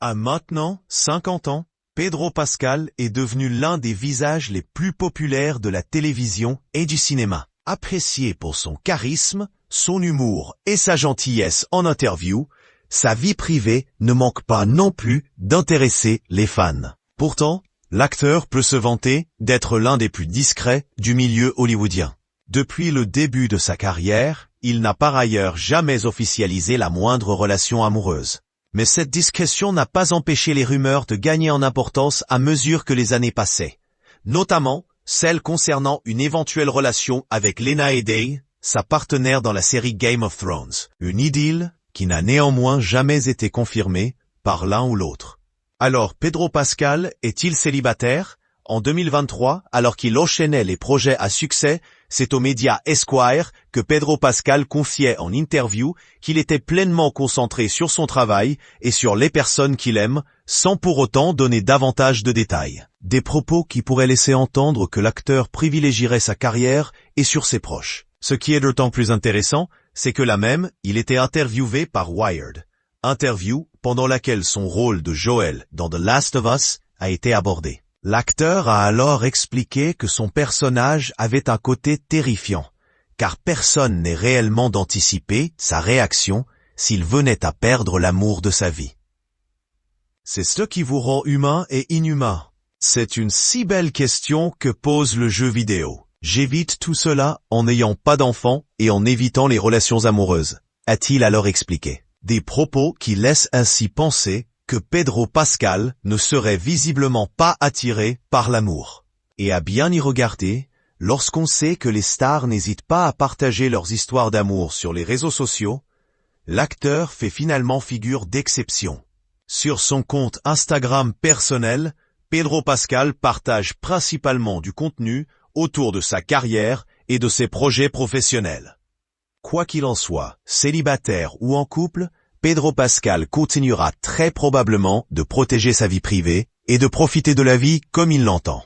À maintenant 50 ans, Pedro Pascal est devenu l'un des visages les plus populaires de la télévision et du cinéma. Apprécié pour son charisme, son humour et sa gentillesse en interview, sa vie privée ne manque pas non plus d'intéresser les fans. Pourtant, l'acteur peut se vanter d'être l'un des plus discrets du milieu hollywoodien. Depuis le début de sa carrière, il n'a par ailleurs jamais officialisé la moindre relation amoureuse. Mais cette discrétion n'a pas empêché les rumeurs de gagner en importance à mesure que les années passaient. Notamment, celle concernant une éventuelle relation avec Lena Headey, sa partenaire dans la série Game of Thrones. Une idylle qui n'a néanmoins jamais été confirmée par l'un ou l'autre. Alors Pedro Pascal est-il célibataire? En 2023, alors qu'il enchaînait les projets à succès, c'est au média Esquire que Pedro Pascal confiait en interview qu'il était pleinement concentré sur son travail et sur les personnes qu'il aime, sans pour autant donner davantage de détails. Des propos qui pourraient laisser entendre que l'acteur privilégierait sa carrière et sur ses proches. Ce qui est d'autant plus intéressant, c'est que là même, il était interviewé par Wired. Interview pendant laquelle son rôle de Joel dans The Last of Us a été abordé. L'acteur a alors expliqué que son personnage avait un côté terrifiant, car personne n'est réellement d'anticiper sa réaction s'il venait à perdre l'amour de sa vie. C'est ce qui vous rend humain et inhumain. C'est une si belle question que pose le jeu vidéo. J'évite tout cela en n'ayant pas d'enfant et en évitant les relations amoureuses, a-t-il alors expliqué. Des propos qui laissent ainsi penser que Pedro Pascal ne serait visiblement pas attiré par l'amour. Et à bien y regarder, lorsqu'on sait que les stars n'hésitent pas à partager leurs histoires d'amour sur les réseaux sociaux, l'acteur fait finalement figure d'exception. Sur son compte Instagram personnel, Pedro Pascal partage principalement du contenu autour de sa carrière et de ses projets professionnels. Quoi qu'il en soit, célibataire ou en couple, Pedro Pascal continuera très probablement de protéger sa vie privée et de profiter de la vie comme il l'entend.